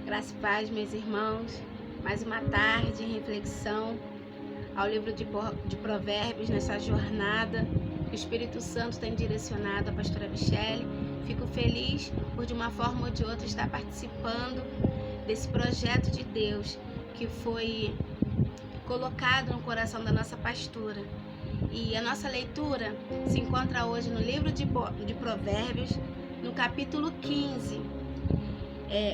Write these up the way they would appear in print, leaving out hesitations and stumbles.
Graça e paz, meus irmãos. Mais uma tarde de reflexão ao livro de Provérbios nessa jornada que o Espírito Santo tem direcionado a pastora Michele. Fico feliz por, de uma forma ou de outra, estar participando desse projeto de Deus que foi colocado no coração da nossa pastora. E a nossa leitura se encontra hoje no livro de Provérbios, no capítulo 15.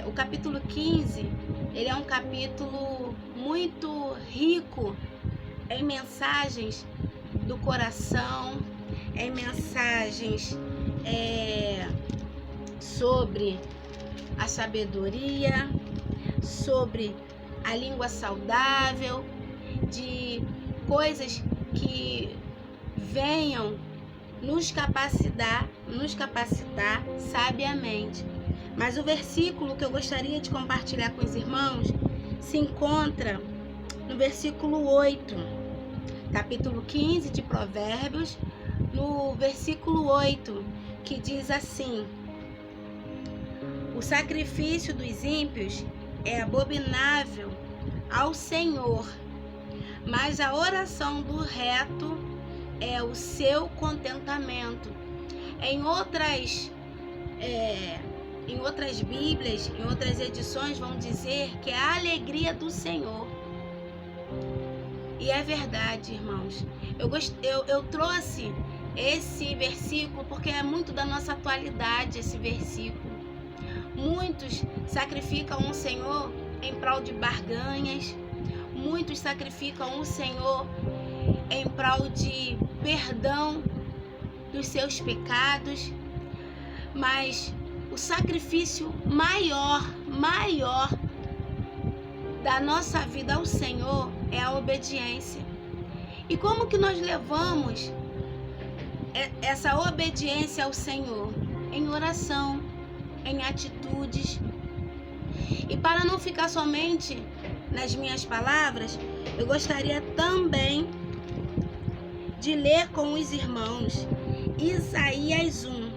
O capítulo 15, ele é um capítulo muito rico em mensagens do coração, em mensagens sobre a sabedoria, sobre a língua saudável, de coisas que venham nos capacitar sabiamente. Mas o versículo que eu gostaria de compartilhar com os irmãos se encontra no versículo 8, capítulo 15 de Provérbios, no versículo 8, que diz assim: o sacrifício dos ímpios é abominável ao Senhor, mas a oração do reto é o seu contentamento. Em outras Bíblias, em outras edições, vão dizer que é a alegria do Senhor. E é verdade, irmãos. Eu trouxe esse versículo porque é muito da nossa atualidade esse versículo. Muitos sacrificam o Senhor em prol de barganhas. Muitos sacrificam o Senhor em prol de perdão dos seus pecados. Mas o sacrifício maior da nossa vida ao Senhor é a obediência. E como que nós levamos essa obediência ao Senhor? Em oração, em atitudes. E para não ficar somente nas minhas palavras, eu gostaria também de ler com os irmãos Isaías 1.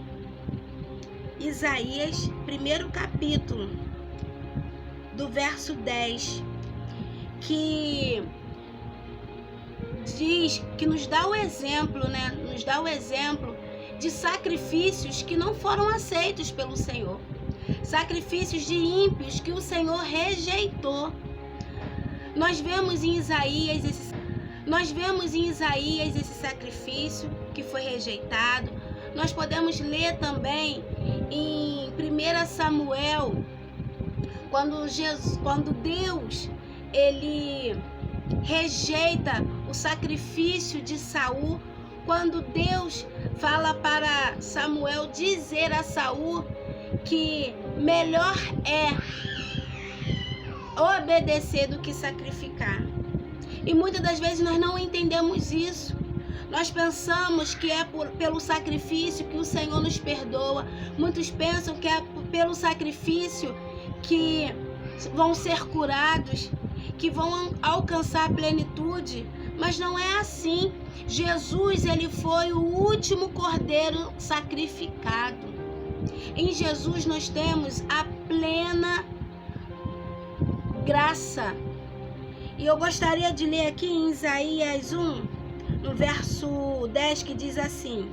Isaías, primeiro capítulo, do verso 10, que diz, que nos dá o exemplo, Nos dá o exemplo de sacrifícios que não foram aceitos pelo Senhor. Sacrifícios de ímpios que o Senhor rejeitou. Nós vemos em Isaías esse sacrifício que foi rejeitado. Nós podemos ler também em 1 Samuel, quando Deus ele rejeita o sacrifício de Saul, quando Deus fala para Samuel dizer a Saul que melhor é obedecer do que sacrificar. E muitas das vezes nós não entendemos isso. Nós pensamos que é pelo sacrifício que o Senhor nos perdoa. Muitos pensam que é pelo sacrifício que vão ser curados, que vão alcançar a plenitude. Mas não é assim. Jesus, ele foi o último cordeiro sacrificado. Em Jesus nós temos a plena graça. E eu gostaria de ler aqui em Isaías 1, no verso 10, que diz assim: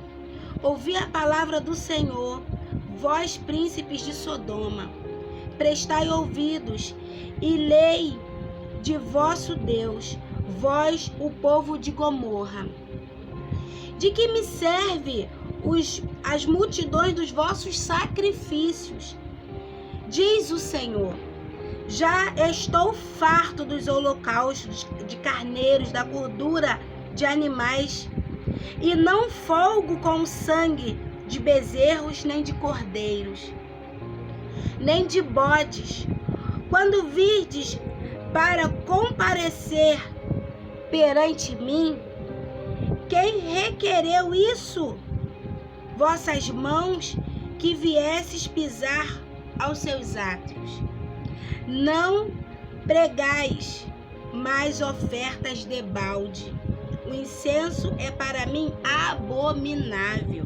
ouvi a palavra do Senhor, vós príncipes de Sodoma, prestai ouvidos e lei de vosso Deus, vós o povo de Gomorra. De que me serve as multidões dos vossos sacrifícios? Diz o Senhor: já estou farto dos holocaustos de carneiros, da gordura de animais, e não folgo com o sangue de bezerros, nem de cordeiros, nem de bodes. Quando virdes para comparecer perante mim, quem requereu isso? Vossas mãos, que viesses pisar aos seus átrios. Não pregais mais ofertas debalde. O incenso é para mim abominável.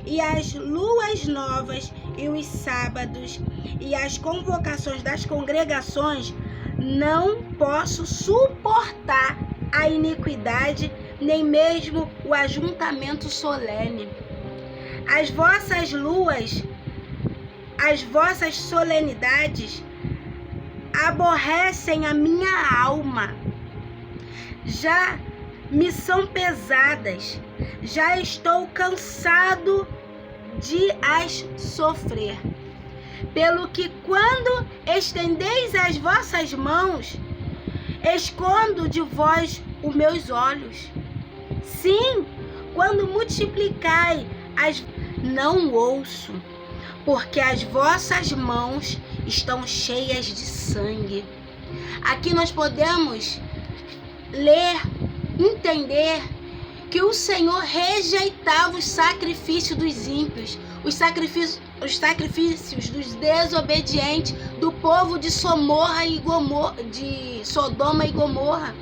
e as luas novas, e os sábados, e as convocações das congregações, não posso suportar a iniquidade, nem mesmo o ajuntamento solene. As vossas luas, as vossas solenidades aborrecem a minha alma. Já me são pesadas, já estou cansado de as sofrer. Pelo que quando estendeis as vossas mãos, escondo de vós os meus olhos. Sim, quando multiplicai não ouço, porque as vossas mãos estão cheias de sangue. Aqui nós podemos ler, entender que o Senhor rejeitava os sacrifícios dos ímpios, os sacrifícios dos desobedientes, do povo de Sodoma e Gomorra.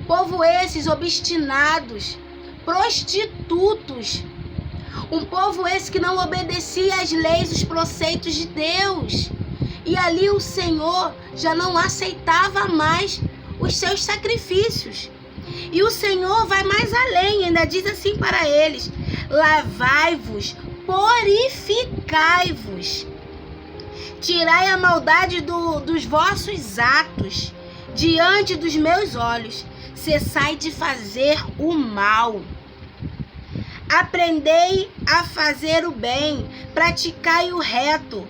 Povo esses obstinados, prostitutos. Um povo esse que não obedecia às leis, os preceitos de Deus. E ali o Senhor já não aceitava mais os seus sacrifícios. E o Senhor vai mais além, ainda diz assim para eles: lavai-vos, purificai-vos, tirai a maldade dos vossos atos diante dos meus olhos, cessai de fazer o mal. Aprendei a fazer o bem, praticai o reto,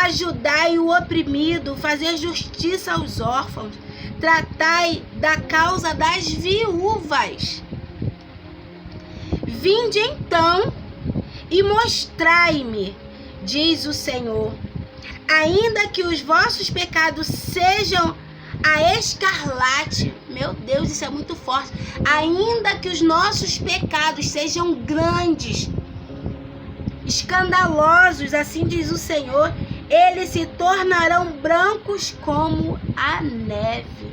ajudai o oprimido, fazer justiça aos órfãos, tratai da causa das viúvas. Vinde então e mostrai-me, diz o Senhor, ainda que os vossos pecados sejam a escarlate. Meu Deus, isso é muito forte. Ainda que os nossos pecados sejam grandes, escandalosos, assim diz o Senhor, eles se tornarão brancos como a neve.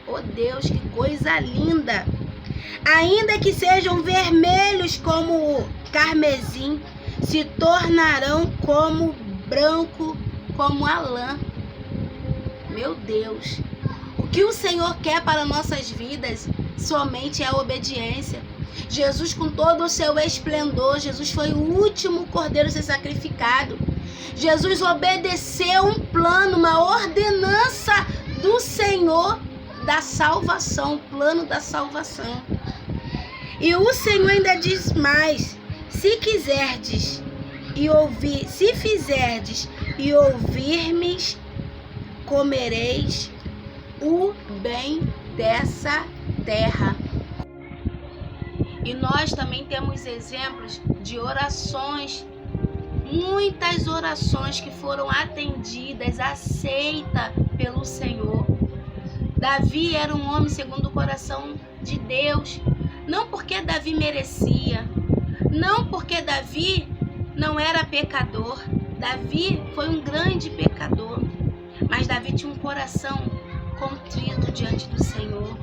Oh Deus, que coisa linda! Ainda que sejam vermelhos como o carmesim, se tornarão como branco como a lã. Meu Deus! O que o Senhor quer para nossas vidas somente é a obediência. Jesus, com todo o seu esplendor, Jesus foi o último cordeiro a ser sacrificado. Jesus obedeceu um plano, uma ordenança do Senhor da salvação, o plano da salvação. E o Senhor ainda diz mais: se quiserdes e ouvir, se fizerdes e ouvirme, comereis o bem dessa terra. E nós também temos exemplos de orações, muitas orações que foram atendidas, aceitas pelo Senhor. Davi era um homem segundo o coração de Deus, não porque Davi merecia, não porque Davi não era pecador. Davi foi um grande pecador, mas Davi tinha um coração contrito diante do Senhor,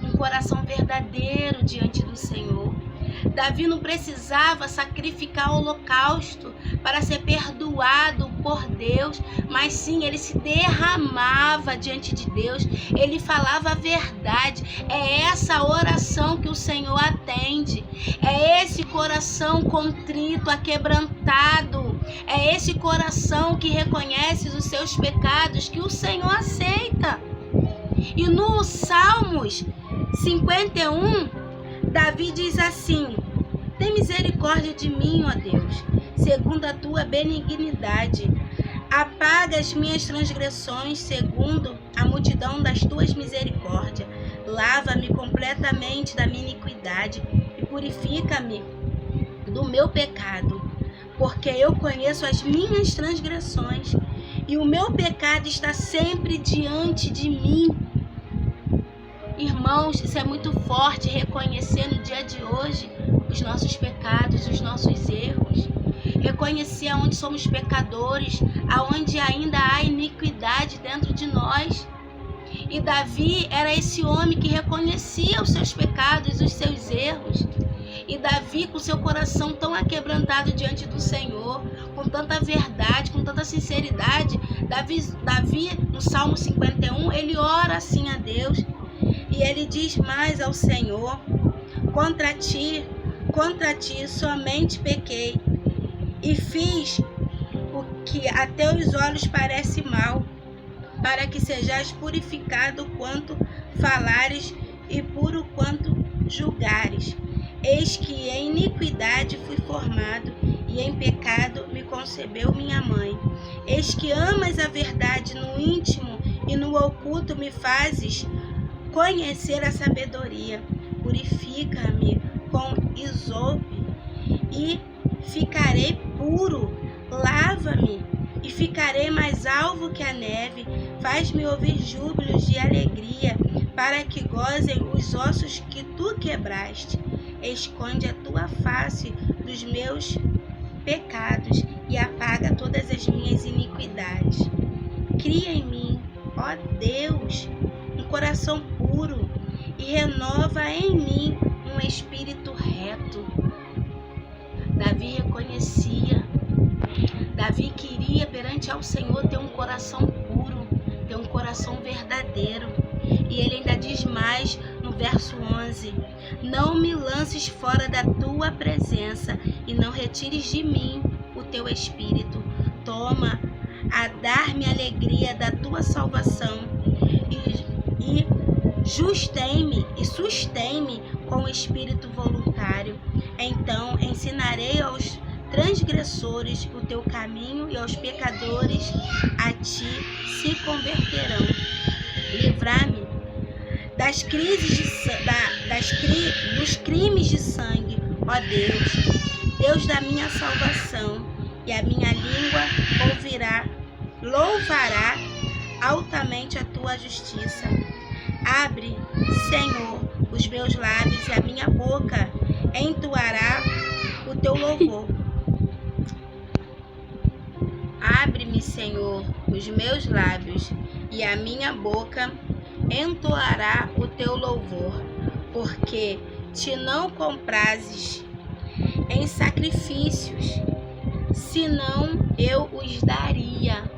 um coração verdadeiro diante do Senhor. Davi não precisava sacrificar holocausto para ser perdoado por Deus, mas sim, ele se derramava diante de Deus, ele falava a verdade. É essa oração que o Senhor atende, é esse coração contrito, aquebrantado, é esse coração que reconhece os seus pecados que o Senhor aceita. E no Salmos 51, Davi diz assim: tem misericórdia de mim, ó Deus, segundo a tua benignidade. Apaga as minhas transgressões segundo a multidão das tuas misericórdias. Lava-me completamente da minha iniquidade e purifica-me do meu pecado, porque eu conheço as minhas transgressões e o meu pecado está sempre diante de mim. Irmãos, isso é muito forte, reconhecer no dia de hoje os nossos pecados, os nossos erros. Reconhecer aonde somos pecadores, aonde ainda há iniquidade dentro de nós. E Davi era esse homem que reconhecia os seus pecados, os seus erros. E Davi, com seu coração tão aquebrantado diante do Senhor, com tanta verdade, com tanta sinceridade, Davi no Salmo 51, ele ora assim a Deus, e ele diz mais ao Senhor: contra ti somente pequei, e fiz o que a teus olhos parece mal, para que sejais purificado quanto falares e puro quanto julgares. Eis que em iniquidade fui formado, e em pecado me concebeu minha mãe. Eis que amas a verdade no íntimo, e no oculto me fazes conhecer a sabedoria. Purifica-me com isope, e ficarei puro. Lava-me, e ficarei mais alvo que a neve. Faz-me ouvir júbilos de alegria, para que gozem os ossos que tu quebraste. Esconde a tua face dos meus pecados, e apaga todas as minhas iniquidades. Cria em mim, ó Deus, um coração puro, e renova em mim um espírito reto. Davi reconhecia, Davi queria perante ao Senhor ter um coração puro, ter um coração verdadeiro. E ele ainda diz mais no verso 11: não me lances fora da tua presença, e não retires de mim o teu espírito. Toma a dar-me alegria da tua salvação, e sustém-me com o espírito voluntário. Então ensinarei aos transgressores o teu caminho, e aos pecadores a ti se converterão. Livrar-me dos crimes de sangue, ó Deus, Deus da minha salvação, e a minha língua louvará altamente a tua justiça. Abre, Senhor, os meus lábios, e a minha boca entoará o teu louvor. Abre-me, Senhor, os meus lábios, e a minha boca entoará o teu louvor, porque te não comprazes em sacrifícios, senão eu os daria.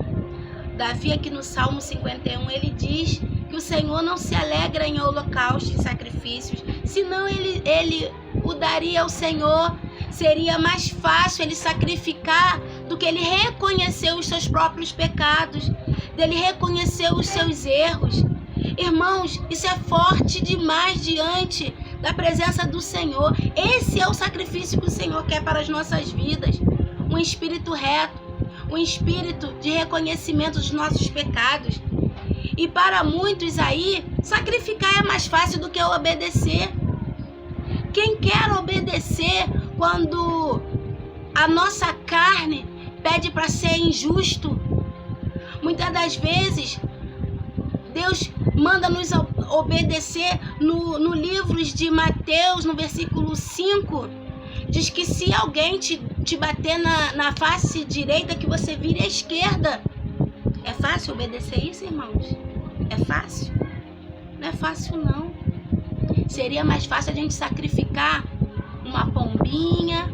Davi, aqui no Salmo 51, ele diz que o Senhor não se alegra em holocausto e sacrifícios, senão ele o daria ao Senhor. Seria mais fácil ele sacrificar do que ele reconhecer os seus próprios pecados, dele reconhecer os seus erros. Irmãos, isso é forte demais diante da presença do Senhor. Esse é o sacrifício que o Senhor quer para as nossas vidas. Um espírito reto, um espírito de reconhecimento dos nossos pecados. E para muitos aí, sacrificar é mais fácil do que obedecer. Quem quer obedecer quando a nossa carne pede para ser injusto? Muitas das vezes, Deus manda nos obedecer no livro de Mateus, no versículo 5, diz que se alguém te bater na face direita, que você vire à esquerda. É fácil obedecer isso, irmãos? É fácil? Não é fácil, não. Seria mais fácil a gente sacrificar uma pombinha,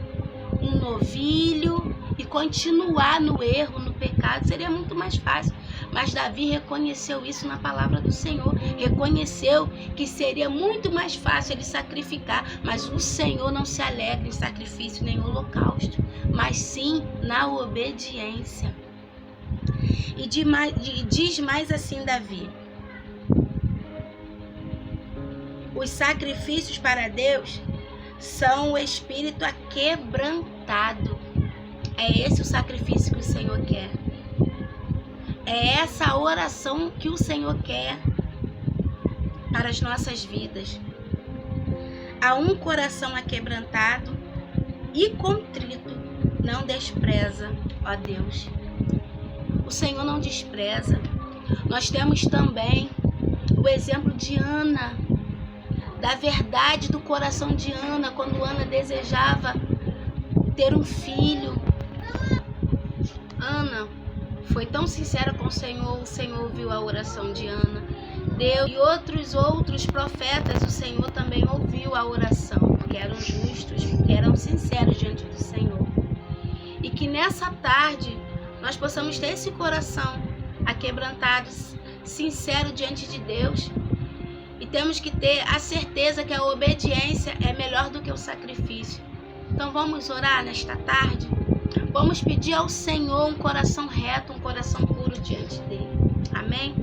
um novilho e continuar no erro, no pecado. Seria muito mais fácil. Mas Davi reconheceu isso na palavra do Senhor. Reconheceu que seria muito mais fácil ele sacrificar. Mas o Senhor não se alegra em sacrifício nem holocausto, mas sim na obediência. E diz mais assim Davi: os sacrifícios para Deus são o espírito aquebrantado. É esse o sacrifício que o Senhor quer. É essa a oração que o Senhor quer para as nossas vidas. A um coração aquebrantado e contrito não despreza, ó Deus. O Senhor não despreza. Nós temos também o exemplo de Ana, da verdade do coração de Ana, quando Ana desejava ter um filho. Ana foi tão sincera com o Senhor ouviu a oração de Ana. Deus e outros profetas, o Senhor também ouviu a oração. porque eram justos, porque eram sinceros diante do Senhor. E que nessa tarde nós possamos ter esse coração aquebrantado, sincero diante de Deus. E temos que ter a certeza que a obediência é melhor do que o sacrifício. Então vamos orar nesta tarde? Vamos pedir ao Senhor um coração reto, um coração puro diante dele. Amém?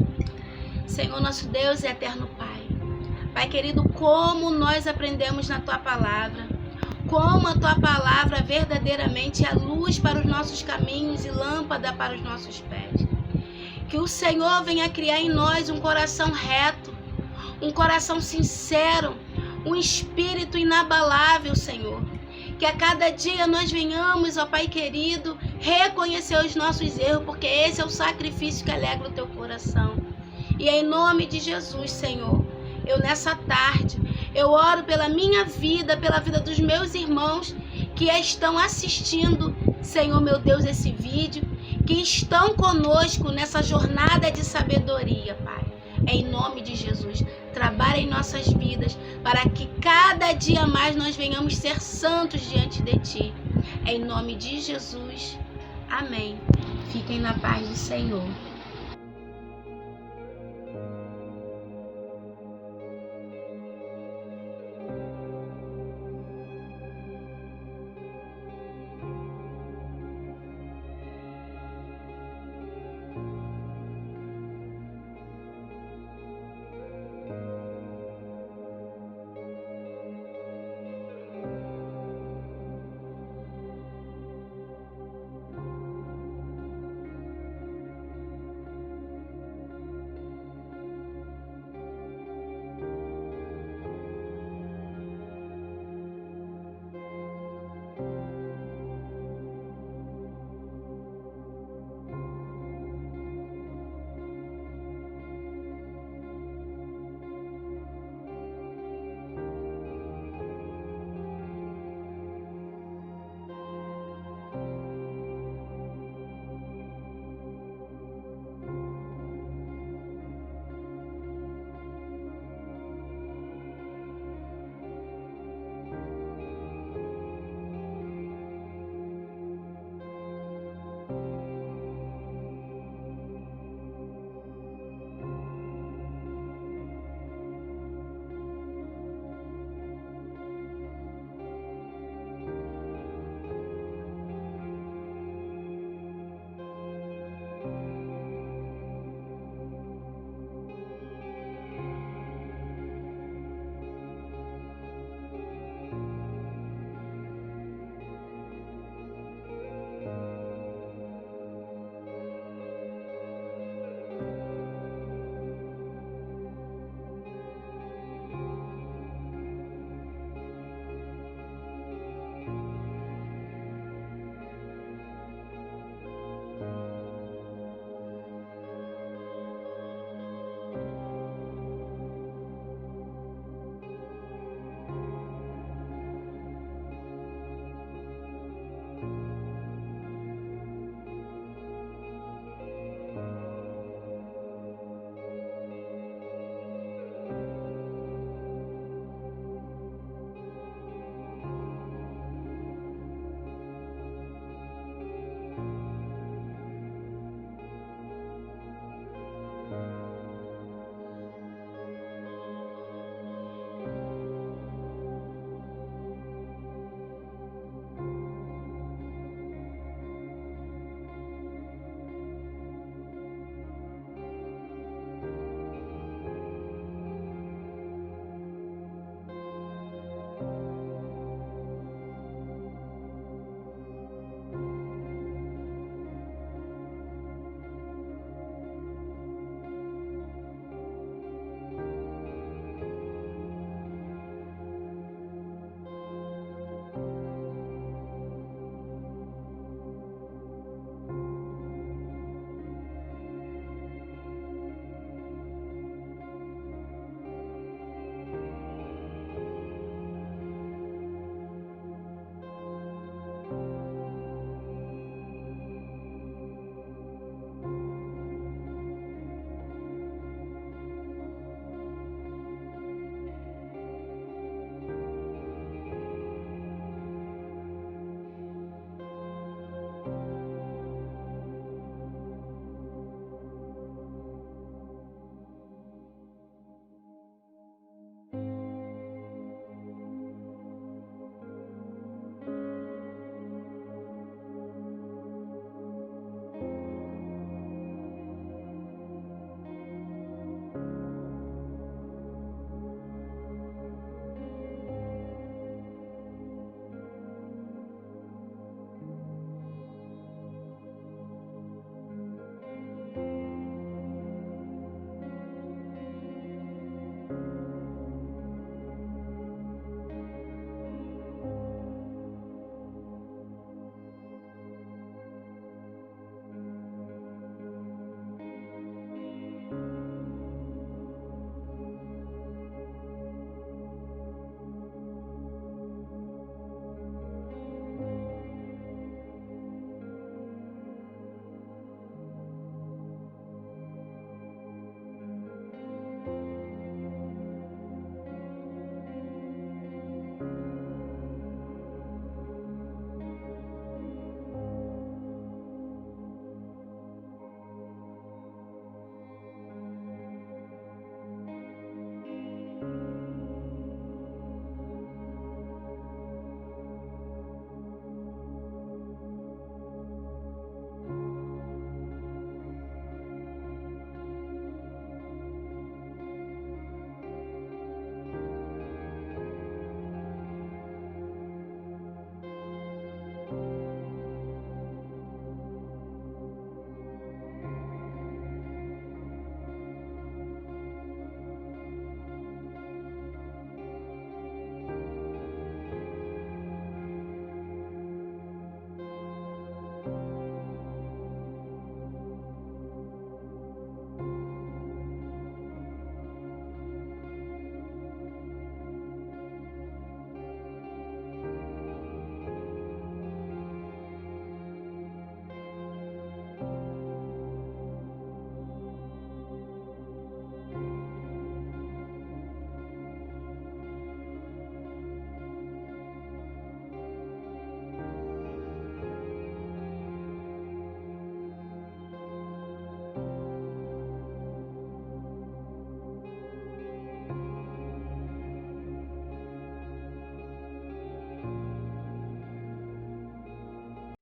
Senhor, nosso Deus e eterno Pai. Pai querido, como nós aprendemos na Tua Palavra, como a Tua Palavra verdadeiramente é luz para os nossos caminhos e lâmpada para os nossos pés. Que o Senhor venha criar em nós um coração reto, um coração sincero, um espírito inabalável, Senhor. Que a cada dia nós venhamos, ó Pai querido, reconhecer os nossos erros, porque esse é o sacrifício que alegra o Teu coração. E em nome de Jesus, Senhor, eu nessa tarde, eu oro pela minha vida, pela vida dos meus irmãos que estão assistindo, Senhor meu Deus, esse vídeo, que estão conosco nessa jornada de sabedoria, Pai. Em nome de Jesus, trabalha em nossas vidas para que cada dia mais nós venhamos ser santos diante de Ti. Em nome de Jesus, amém. Fiquem na paz do Senhor.